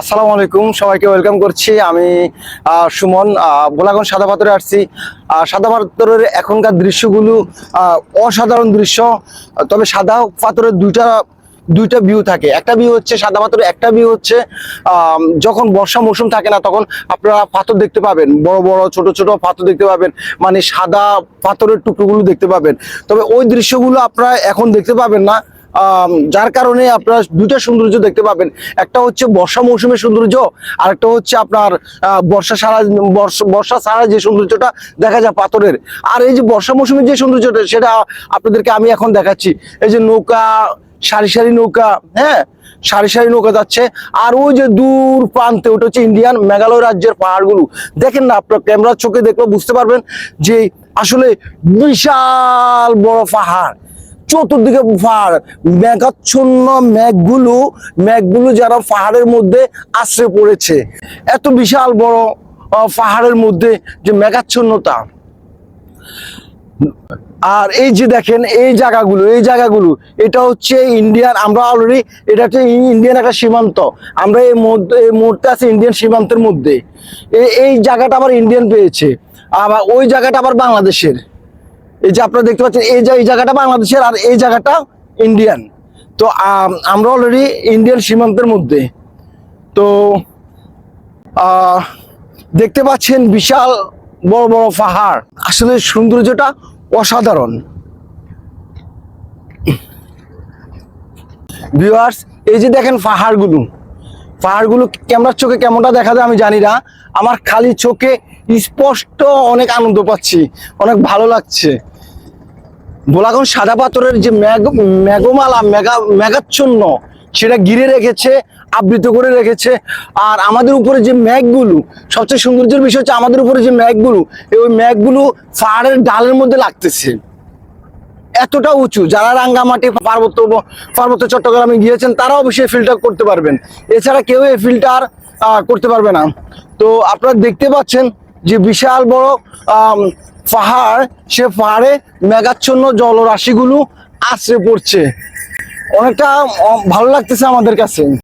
আসসালামু আলাইকুম, সবাইকে ওয়েলকাম করছি। আমি সুমন, গোলাগঞ্জ সাদা পাথরে আসছি। সাদা পাথরের এখনকার দৃশ্যগুলো অসাধারণ দৃশ্য। তবে সাদা পাথরের দুইটা ভিউ থাকে। একটা ভিউ হচ্ছে সাদা পাথরের, একটা ভিউ হচ্ছে যখন বর্ষা মৌসুম থাকে না, তখন আপনারা পাথর দেখতে পাবেন, বড় বড় ছোট ছোট পাথর দেখতে পাবেন, মানে সাদা পাথরের টুকরোগুলো দেখতে পাবেন। তবে ওই দৃশ্যগুলো আপনারা এখন দেখতে পাবেন না, যার কারণে আপনারা দুইটা সৌন্দর্য দেখতে পাবেন। একটা হচ্ছে বর্ষা মৌসুমের সৌন্দর্য, আর একটা হচ্ছে আপনার বর্ষা ছাড়া যে সৌন্দর্যটা দেখা যায় পাথরের। আর এই যে বর্ষা মৌসুমের যে সৌন্দর্যটা, সেটা আপনাদেরকে আমি এখন দেখাচ্ছি। এই যে নৌকা, সারি সারি নৌকা, হ্যাঁ, সারি সারি নৌকা যাচ্ছে। আর ওই যে দূর প্রান্তে, ওটা হচ্ছে ইন্ডিয়ান মেঘালয় রাজ্যের পাহাড়গুলো। দেখেন না, আপনার ক্যামেরার চোখে দেখলে বুঝতে পারবেন যে আসলে বিশাল বড় পাহাড়, চতুর্দিকে পাহাড়, মেঘাচ্ছন্ন মেঘগুলো যারা পাহাড়ের মধ্যে আশ্রয় পড়েছে। এত বিশাল বড় পাহাড়ের মধ্যে যে মেঘাচ্ছন্নতা। আর এই যে দেখেন এই জায়গাগুলো এটা হচ্ছে ইন্ডিয়ান, আমরা অলরেডি, এটা হচ্ছে ইন্ডিয়ান একটা সীমান্ত। আমরা এই মুহূর্তে আছি ইন্ডিয়ান সীমান্তের মধ্যে। এই জায়গাটা আবার ইন্ডিয়ান পেয়েছে, আবার ওই জায়গাটা আবার বাংলাদেশের। এই যে আপনারা দেখতে পাচ্ছেন, এই জায়গাটা বাংলাদেশের, আর এই জায়গাটা ইন্ডিয়ান। তো আমরা অলরেডি ইন্ডিয়ান সীমান্তের মধ্যে। তো দেখতে পাচ্ছেন বিশাল বড় বড় পাহাড়, আসলে সৌন্দর্যটা অসাধারণ। ভিউয়ার্স, এই যে দেখেন পাহাড়গুলো ক্যামেরার চোখে কেমনটা দেখা যায় আমি জানি না, আমার খালি চোখে স্পষ্ট অনেক আনন্দ পাচ্ছি, অনেক ভালো লাগছে। গোলাগঞ্জ সাদা পাথরের যে মেঘমালা, মেঘাচ্ছন্ন, সেটা ঘিরে রেখেছে, আবৃত করে রেখেছে। আর আমাদের উপরে যে মেঘগুলো, সবচেয়ে সৌন্দর্যের বিষয় হচ্ছে আমাদের উপরে যে মেঘগুলো, ওই মেঘগুলো পাহাড়ের ডালের মধ্যে লাগতেছে। এতটা উঁচু, যারা রাঙ্গামাটি পার্বত্য চট্টগ্রামে গিয়েছেন তারা অবশ্যই ফিল্টার করতে পারবেন, এছাড়া কেউ এই ফিল্টার করতে পারবে না। তো আপনারা দেখতে পাচ্ছেন যে বিশাল বড় পাহাড়, সে পাহাড়ে মেঘাচ্ছন্ন জলরাশিগুলো আছড়ে পড়ছে। অনেকটা ভালো লাগতেছে আমাদের কাছে।